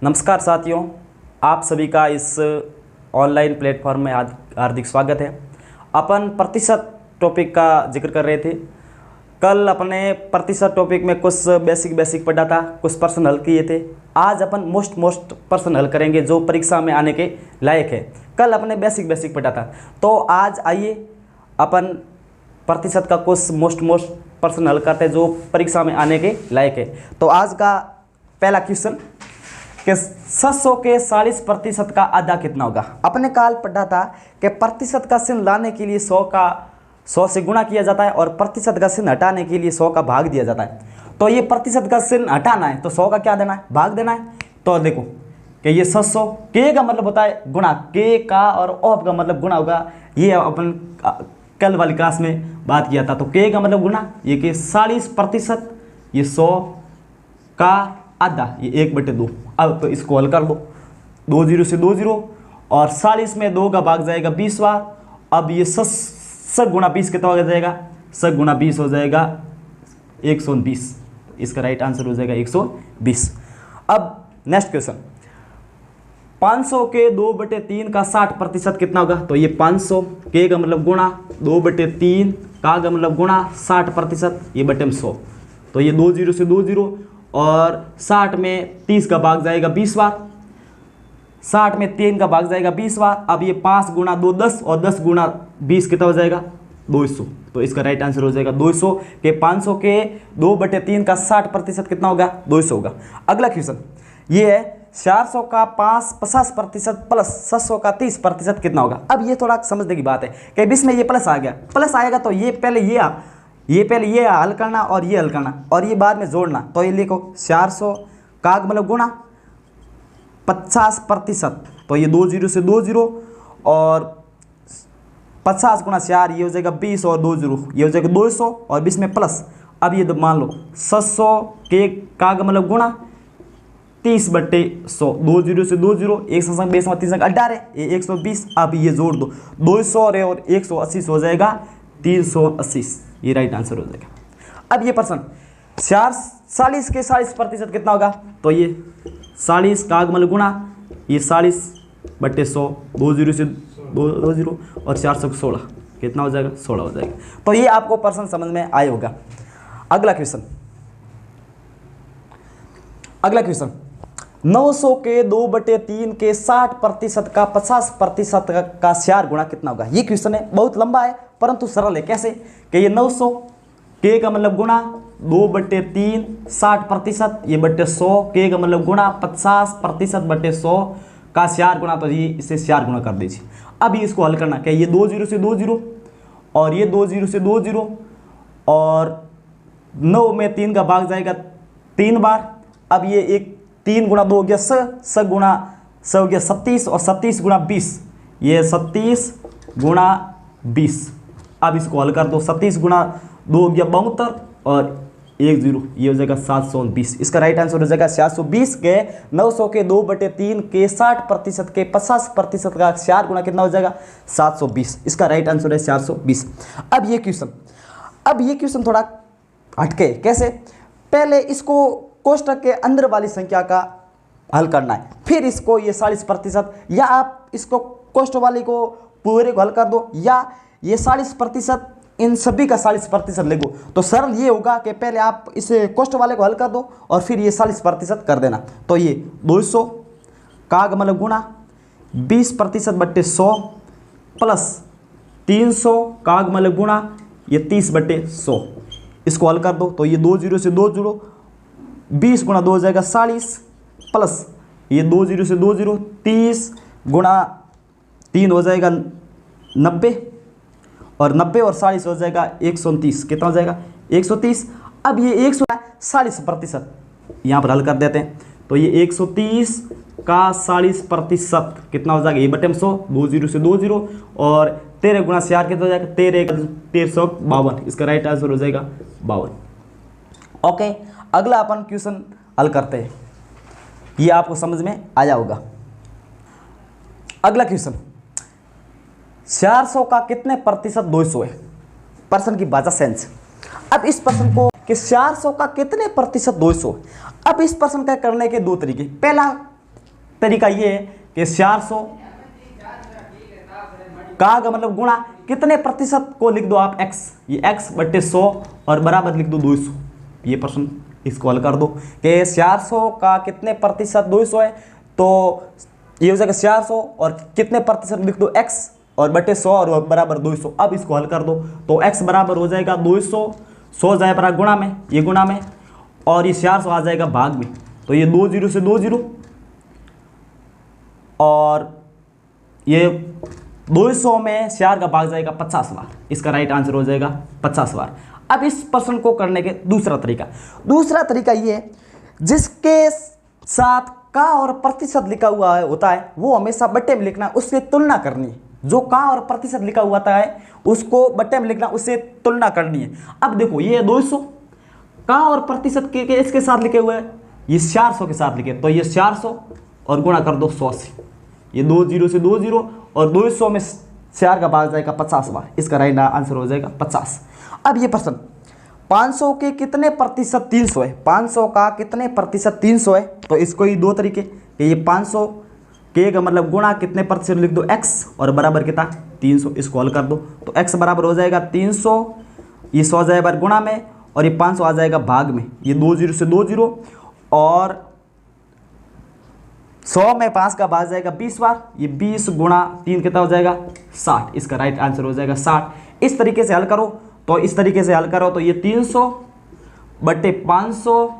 नमस्कार साथियों, आप सभी का इस ऑनलाइन प्लेटफॉर्म में हार्दिक स्वागत है। अपन प्रतिशत टॉपिक का जिक्र कर रहे थे। कल अपने प्रतिशत टॉपिक में कुछ बेसिक पढ़ा था, कुछ प्रश्न हल किए थे। आज अपन मोस्ट प्रश्न हल करेंगे जो परीक्षा में आने के लायक है। कल अपने बेसिक पढ़ा था, तो आज आइए अपन प्रतिशत का कुछ मोस्ट प्रश्न हल करते हैं जो परीक्षा में आने के लायक है। तो आज का पहला क्वेश्चन कि 700 के 40% का आधा कितना होगा। अपने काल पढ़ा था कि प्रतिशत का चिन्ह लाने के लिए 100 से गुणा किया जाता है और प्रतिशत का चिन्ह हटाने के लिए 100 का भाग दिया जाता है। तो ये प्रतिशत का चिन्ह हटाना है तो 100 का क्या देना है, भाग देना है। तो देखो कि ये 700 के का मतलब होता है गुणा, के का और ऑफ का मतलब गुणा होगा। ये अपन कल वाली क्लास में बात किया था। तो के का मतलब गुणा, ये के 40%, ये 100 का आधा, ये 1/2। अब तो इसको हल कर दो, 2 0 से 2 0 और 40 में 2 का भाग जाएगा 20 बार। अब ये 7 गुणा 20 कितना हो जाएगा, 7 गुणा 20 हो जाएगा 120। इसका राइट आंसर हो जाएगा 120। अब नेक्स्ट क्वेश्चन, 500 के 2/3 का 60% कितना होगा। तो ये 500 के का मतलब गुणा, 2/3 का मतलब गुणा 60%, ये बटे में 100। तो ये 2 0 से 2 0 और 60 में 30 का भाग जाएगा 20 बार, 60 में 3 का भाग जाएगा 20 बार। अब ये 5 गुणा 2 10 और 10 गुणा 20 कितना हो जाएगा, 200। तो इसका राइट आंसर हो जाएगा 200 के 500 के 2/3 का 60% कितना होगा, 200 होगा। अगला क्वेश्चन ये है 400 का 50% प्लस 700 का 30% कितना होगा। अब ये थोड़ा समझने की बात है कि बीच में ये प्लस आ गया, प्लस आएगा तो ये पहले ये हल करना और ये हल करना और ये बाद में जोड़ना। तो ये लिखो 400 का मतलब गुणा 50%, तो ये 2 0 से 2 0 और 50 गुणा 4 ये हो जाएगा 20 और 2 0 ये हो जाएगा 200 और बीच में प्लस। अब ये मान लो 700 के का मतलब गुणा 30/100, 2 0 से 2 0, 1 संग 20 3 संग 18, ये 120। अब ये जोड़ दो 200 और 180 हो जाएगा 380। ये राइट आंसर हो जाएगा। अब ये प्रश्न 40 के 40% कितना होगा। तो ये 40 का मतलब गुणा, ये 40/100, 2 0 से 2 0 और 400 16 कितना हो जाएगा, 16 हो जाएगा। तो ये आपको प्रश्न समझ में आया होगा। अगला क्वेश्चन 900 के 2/3 के 60% का 50% का 4 गुणा कितना होगा। ये क्वेश्चन है, बहुत लंबा है परंतु सरल है। कैसे कि ये 900 के का मतलब गुणा 2/3 60%, ये बटे 100 के का मतलब गुणा 50% बटे 100 का 4 गुणा, तो ये इसे 4 गुणा कर दीजिए। अब ये इसको हल करना क्या, ये 2 0 से 2 0 और ये 2 0 से 2 0 और 9 में 3 का भाग जाएगा 3 बार। अब ये एक 3 गुणा 2 हो गया 100 गुणा 100 हो गया 37 और 37 गुणा 20, ये 37 गुणा 20। अब इसको हल कर दो, 37 गुणा 2 हो गया 72 और 1 0 ये हो जाएगा 720। इसका राइट आंसर हो जाएगा 720 के 900 के 2/3 के 60% के 50% का 4 गुणा कितना हो जाएगा, 720। इसका राइट आंसर है 420। अब ये क्वेश्चन थोड़ा हटके, कैसे, पहले इसको कोष्टक के अंदर वाली संख्या का हल करना है, फिर इसको ये 40%, या आप इसको कोष्टक वाली को पूरे को हल कर दो, या ये 40% इन सभी का 40% लिखो। तो सरल ये होगा कि पहले आप इसे कोष्टक वाले को हल कर दो और फिर ये 40% कर देना। तो ये 200 का मतलब गुणा 20%/100 प्लस 300 का मतलब गुणा ये 30/100। इसको हल कर दो तो ये 2 0 से 2 0, 20 गुणा 2 हो जाएगा 40 प्लस ये 2 0 से 2 0, 30 गुणा 3 हो जाएगा 90 और 90 और 40 हो जाएगा 130। कितना हो जाएगा, 130। अब ये 140% यहाँ पर हल कर देते हैं। तो ये 130 का 40% कितना हो जाएगा, ये बटे 100, 2 0 से 2 0 और 13 गुणा 4 कितना हो जाएगा, 1352। इसका राइट आंसर हो जाएगा 52। ओके, अगला अपन क्वेश्चन हल करते हैं, ये आपको समझ में आया होगा। अगला क्वेश्चन 400 का कितने प्रतिशत 200 है। प्रश्न की भाषा सेंस। अब इस प्रश्न को कि 400 का कितने प्रतिशत 200। अब इस प्रश्न का करने के दो तरीके। पहला तरीका ये है कि 400 का मतलब गुणा कितने प्रतिशत को लिख दो आप x, ये x बटे 100 और बराबर लिख दो 200। ये प्रश्न इसको हल कर दो कि 400 का कितने प्रतिशत 200 है, तो ये हो जाएगा 400 और कितने प्रतिशत लिख दो x और बटे 100 और बराबर 200। अब इसको हल कर दो तो x बराबर हो जाएगा 200, 100 जाएगा गुणा में, ये गुणा में, और ये 400 आ जाएगा भाग में, तो ये 2 0 से 2 0 और ये 200 में 4 का भाग जाएगा 50 बार, इसका राइट आंसर हो जाएगा 50 बार। अब इस प्रश्न को करने के दूसरा तरीका ये है, जिसके साथ का और प्रतिशत लिखा हुआ होता है वो हमेशा बट्टे में लिखना, उससे तुलना करनी है। जो का और प्रतिशत लिखा हुआ होता है उसको बट्टे में लिखना, उससे तुलना करनी है। अब देखो ये 200 का और प्रतिशत के इसके साथ लिखे हुए हैं, ये 400 के साथ लिखे, तो ये 400 और गुणा कर दो 100 से, ये 2 0 से 2 0 और 200 में 4 का भाग जाएगा 50 बार, इसका राइट आंसर हो जाएगा 50। अब ये प्रश्न 500 के कितने प्रतिशत 300 है, 500 का कितने प्रतिशत 300 है, तो इसको ही दो तरीके, ये 500 के का मतलब गुणा कितने प्रतिशत लिख दो x और बराबर कितना 300, इसको हल कर दो तो x बराबर हो जाएगा 300, ये 100 जाएगा गुणा में और ये 500 आ जाएगा भाग में, ये 2 0 से 2 0 और 100 में 5 का भाग जाएगा 20 बार, ये 20 गुणा 3 कितना हो जाएगा 60, इसका राइट आंसर हो जाएगा 60। इस तरीके से हल करो तो ये 300 बटे 500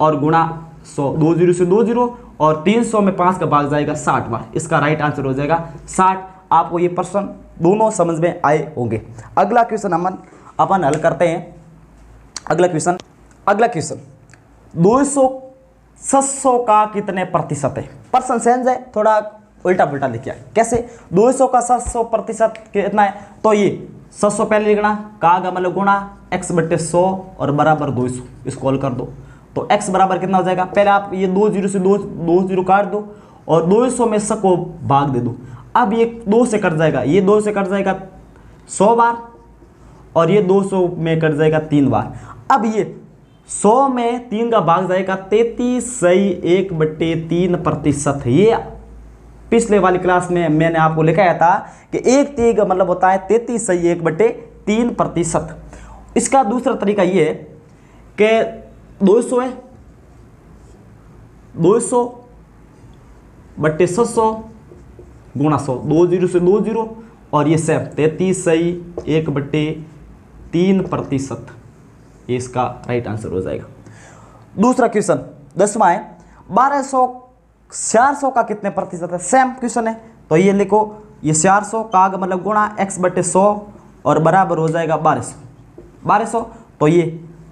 और गुणा 100, 2 0 से 2 0 और 300 में 5 का भाग जाएगा 60 बार, इसका राइट आंसर हो जाएगा 60। आपको ये प्रश्न दोनों समझ में आए होंगे। अगला क्वेश्चन अपन हल करते हैं। अगला क्वेश्चन 200 700 का कितने प्रतिशत है। प्रश्न सेंस है, थोड़ा उल्टा पुल्टा लिखा है। कैसे 200 का 700 प्रतिशत कितना है, तो ये 700 पहले लिखना, का मतलब गुणा x बटे 100 और बराबर 200, इसको हल कर दो तो x बराबर कितना हो जाएगा, पहले आप ये 2 0 से 2 0 काट दो और 200 में 100 को भाग दे दो। अब ये 2 से कट जाएगा, ये 2 से कट जाएगा 100 बार और ये 200 में कट जाएगा 3 बार। अब ये 100 में 3 का भाग जाएगा 33.1/3%। ये पिछले वाली क्लास में मैंने आपको लिखाया था कि एक तीन का मतलब होता है 33.1/3%। इसका दूसरा तरीका ये है कि 200 है, 200 बटे 700 गुणा 100, 2 0 से 2 0 और ये सेम 33.1/3%, ये इसका राइट आंसर हो जाएगा। दूसरा क्वेश्चन 10वां है, 1200 400 का कितने प्रतिशत है। सेम क्वेश्चन है, तो ये लिखो, ये 400 का मतलब गुणा x बटे 100 और बराबर हो जाएगा 1200। तो ये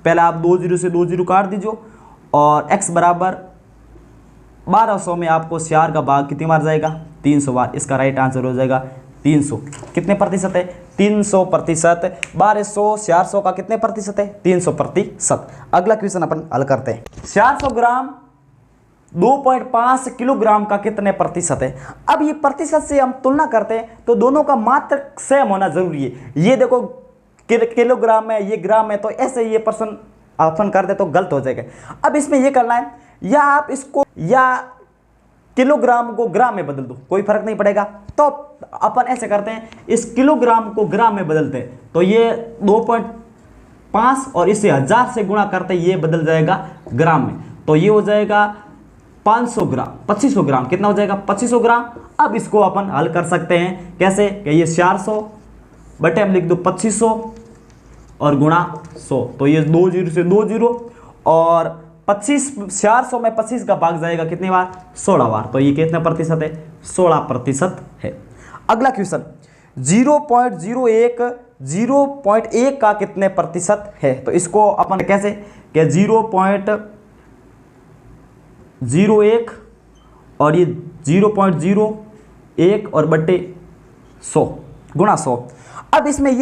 पहले आप 2 0 से 2 0 काट दीजिए और x बराबर 1200 में आपको 4 का भाग कितनी बार जाएगा 300 बार, इसका राइट आंसर हो जाएगा 300। कितने प्रतिशत है 300%। 1200 400 का कितने प्रतिशत है 300%। अगला क्वेश्चन अपन हल करते हैं। 400 ग्राम 2.5 किलोग्राम का कितने प्रतिशत है। अब ये प्रतिशत से हम तुलना करते हैं तो दोनों का मात्रक सेम होना जरूरी है। ये देखो किलोग्राम में, ये ग्राम में, तो ऐसे ये प्रश्न अपन कर दे तो गलत हो जाएगा। अब इसमें ये करना है, या आप इसको या किलोग्राम को ग्राम में बदल दो, कोई फर्क नहीं पड़ेगा। तो अपन ऐसे करते हैं, इस किलोग्राम को ग्राम में बदलते हैं, तो ये 2.5 और इसे 1000 से गुणा करते ये बदल जाएगा ग्राम में, तो ये हो जाएगा 500 ग्राम, 2500 ग्राम। कितना हो जाएगा 2500 ग्राम। अब इसको अपन हल कर सकते हैं कैसे कि ये 400 बटे हम लिख दो 2500 और गुणा 100, तो ये 2 0 से 2 0 और 400 में 25 का भाग जाएगा कितनी बार 16 बार, तो ये कितना प्रतिशत है 16% है। अगला क्वेश्चन 0.1 का कितने प्रतिशत है। तो इसको अपन कैसे कि 0.01 और ये 0.01 और बटे 100 गुणा 100। अब इसमें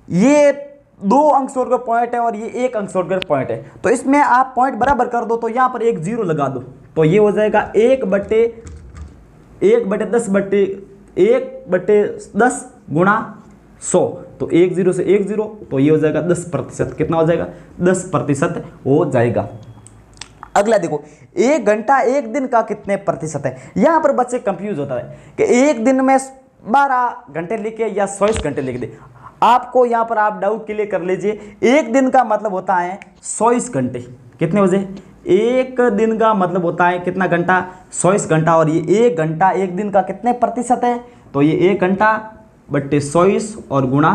ये 2 अंक छोड़ कर पॉइंट है और ये 1 अंक छोड़ कर पॉइंट है, तो इसमें आप पॉइंट बराबर कर दो, तो यहाँ पर एक 0 लगा दो, तो ये हो जाएगा 1 बटे 10 गुणा 100, तो 1 0 से 1 0, तो ये हो जाएगा 10%। कितना हो जाएगा 10% हो जाएगा। अगला देखो, 1 घंटा 1 दिन का कितने प्रतिशत है। यहाँ पर बच्चे कंफ्यूज होता है कि एक दिन में 12 घंटे लिखे या 24 घंटे लिख दे। आपको यहाँ पर आप डाउट क्लियर कर लीजिए, एक दिन का मतलब होता है 24 घंटे। कितने बजे? एक दिन का मतलब होता है कितना घंटा? 24 घंटा। और ये 1 घंटा 1 दिन का कितने प्रतिशत है? तो ये 1 घंटा बट्टे 24 और गुणा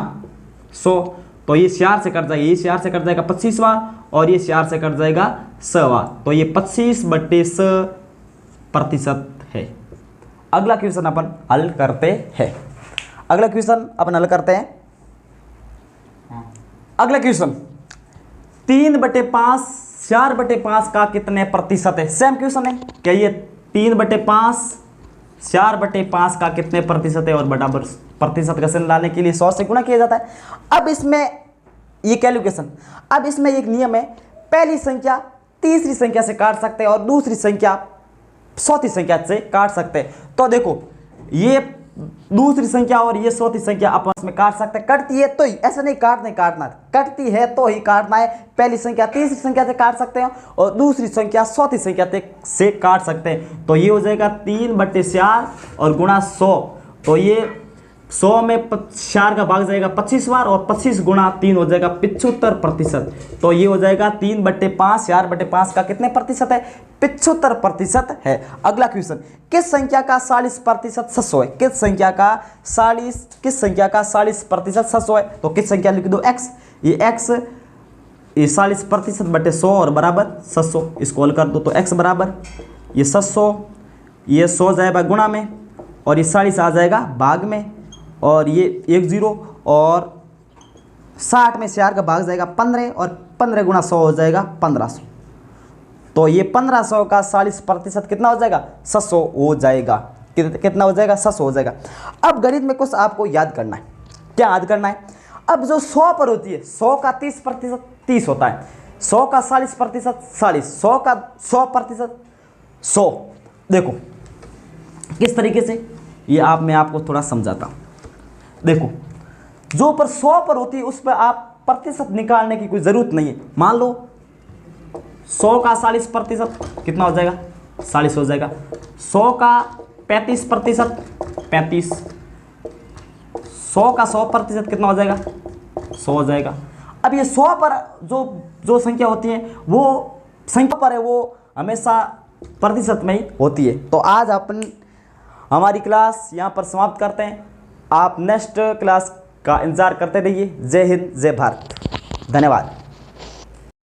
100। तो ये 4 से कट जाएगा, ये 4 से कट जाएगा 25 बार और ये 4 से कट जाएगा 100 बार। तो ये 25 बट्टे 100 प्रतिशत है। अगला क्वेश्चन अपन हल करते हैं। अगला क्वेश्चन अपन हल करते हैं। अगला क्वेश्चन 3/5 4/5 का कितने प्रतिशत है। सेम क्वेश्चन है। क्या ये 3/5 4/5 का कितने प्रतिशत है और बराबर प्रतिशत का चिन्ह लाने के लिए 100 से गुणा किया जाता है। अब इसमें ये कैलकुलेशन, अब इसमें एक नियम है, पहली संख्या तीसरी संख्या से काट सकते हैं और दूसरी संख्या चौथी संख्या से काट सकते हैं। तो देखो, ये दूसरी संख्या और ये चौथी संख्या आपस में काट सकते हैं। कटती है तो ही, ऐसा नहीं काटना, कटती है तो ही काटना है। पहली संख्या तीसरी संख्या से काट सकते हैं और दूसरी संख्या चौथी संख्या से काट सकते हैं। तो ये हो जाएगा 3/4 और गुणा 100। तो ये 100 में 4 का भाग जाएगा 25 बार और 25 गुणा 3 हो जाएगा 75%। तो ये हो जाएगा 3/5 4/5 का कितने प्रतिशत है? 75% है। अगला क्वेश्चन, किस संख्या का 40% 600 है? किस संख्या का 40% 600 है? तो किस संख्या लिख दो? x। ये x ये 40% बटे 100 और बराबर 600। इसको हल कर दो तो x बराबर ये 600, ये 100 जाएगा गुणा में और ये 40 आ जाएगा भाग में और ये 1 0 और 60 में 4 का भाग जाएगा 15 और 15 गुणा 100 हो जाएगा 1500। तो ये 1500 का 40% कितना हो जाएगा? 600 हो जाएगा। कितना हो जाएगा? 600 हो जाएगा। अब गणित में कुछ आपको याद करना है। क्या याद करना है? अब जो 100 पर होती है, 100 का 30% 30 होता है, 100 का 40% 40, 100 का 100% 100। देखो किस तरीके से, ये मैं आपको थोड़ा समझाता हूँ। देखो, जो पर 100 पर होती है उस पर आप प्रतिशत निकालने की कोई ज़रूरत नहीं है। मान लो 100 का 40% कितना हो जाएगा? 40 हो जाएगा। 100 का 35% 35। 100 का 100% कितना हो जाएगा? 100 हो जाएगा। अब ये 100 पर जो संख्या होती है वो संख्या पर है, वो हमेशा प्रतिशत में ही होती है। तो आज अपन हमारी क्लास यहाँ पर समाप्त करते हैं। आप नेक्स्ट क्लास का इंतज़ार करते रहिए। जय हिंद, जय भारत, धन्यवाद।